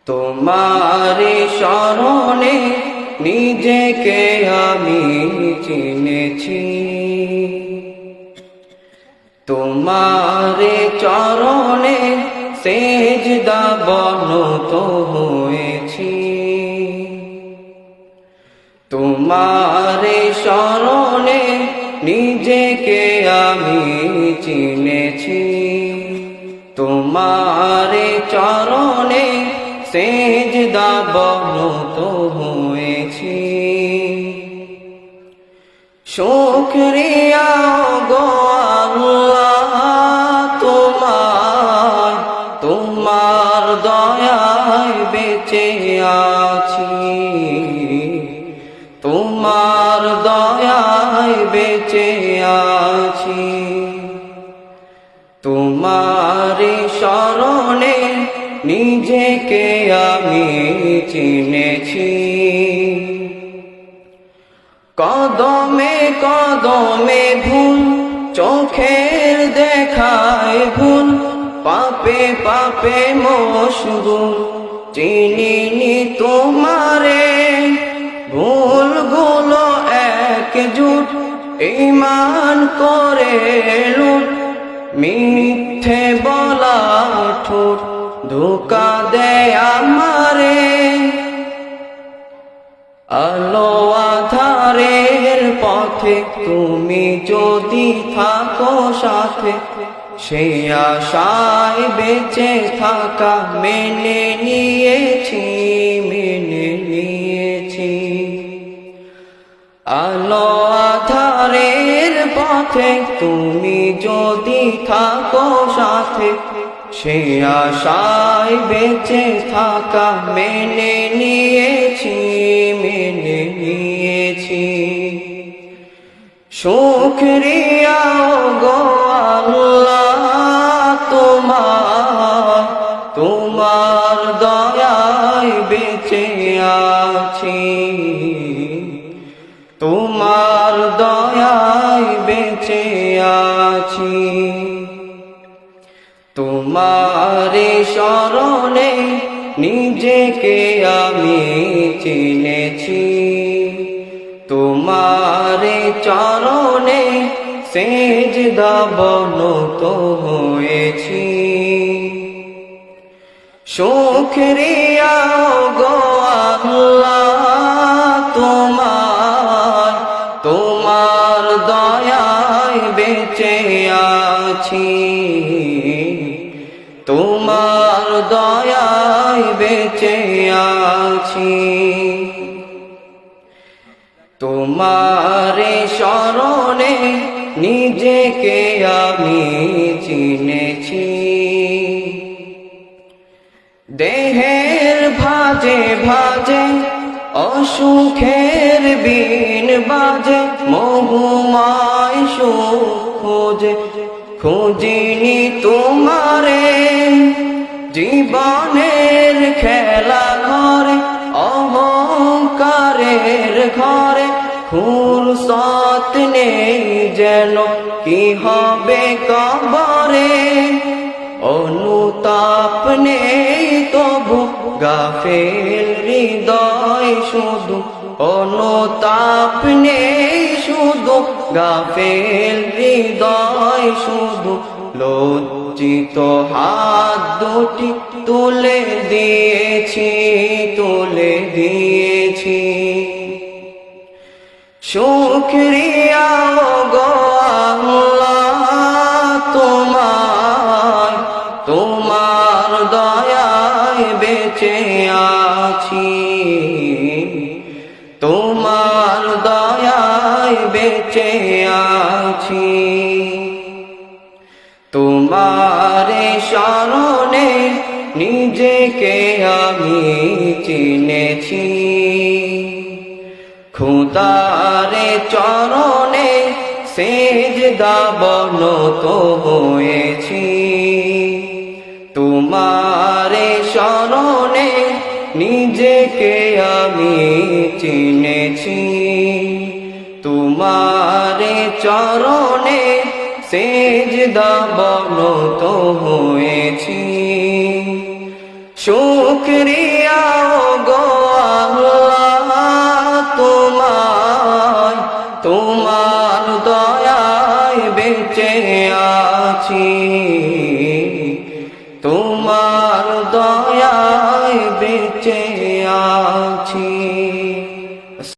তোমারি শরণে নিজেকে আমি চিনেছি, তোমারে চরণে সেজদা বনত হয়েছি। তোমারে শরণে নিজেকে আমি চিনেছি, তোমারে চরণে সেজদা বনত হয়েছি। শুকরিয়া গো আল্লাহ তোমার, তোমার দয়ায় বেঁচে আছি, তোমার দয়ায় বেঁচে আছি। তোমার শরণে নিজেকে আমি চিনেছি, কদমে কদমে ভুল চোখের দেখায় ভুল, পাপে পাপে মশগুল চিনিনি তোমারে। ভুলগুলো একজুট ঈমান করে লুট, মিথ্যে বলা ঠোঁট ধোঁকা দেয় আমারে। আলো আধারের পথে তুমি যদি থাকো সাথে, সে আশায় বেঁচে থাকা মেনে নিয়েছি, মেনে নিয়েছি। আলো আধারের পথে তুমি যদি থাকো সাথে, সে আশায় বেঁচে থাকা মেনে নিয়েছি, মেনে নিয়েছি। শুকরিয়া গো আল্লাহ তোমার, তোমার দয়ায় বেঁচে আছি, তোমার দয়ায় বেঁচে আছি। তোমার শরণে নিজেকে আমি চিনেছি, তোমার চরণে সেজদা বনত হয়েছি। শুকরিয়া গো আল্লাহ তোমার, তোমার দয়ায় বেঁচে আছি, তোমার দয়ায় বেঁচে আছি। তোমার শরণে নিজেকে আমি চিনেছি, দেহের ভাজে ভাজে অসুখের বিন বাজে, মহুমায় সুখ খোঁজে খুঁজিনি তোমারে। জীবনের খেলা ঘরে অহংকারের ঘরে ফুরসত নেই যেন কি হবে কবরে। অনুতাপ নেই তবু গাফেল হৃদয় শুধু, অনুতাপ নেই শুধু গাফেল হৃদয় শুধু। লজ্জিত হাত দুটি তুলে দিয়েছি, তুলে দিয়েছি। শুকরিয়া গো আল্লাহ তোমার, তোমার দয়ায় বেঁচে আছি, তোমার দয়ায় বেঁচে আছি। তোমার শরণে নিজেকে আমি চিনেছি, খোদার চরণে সেজদা বনত হয়েছি। তোমার শরণে নিজেকে আমি চিনেছি, তোমার চরণে সেজদা বনত হয়েছি। শুকরিয়া গো আল্লাহ তোমায়, তোমার দয়ায় বেঁচে আছি, তোমার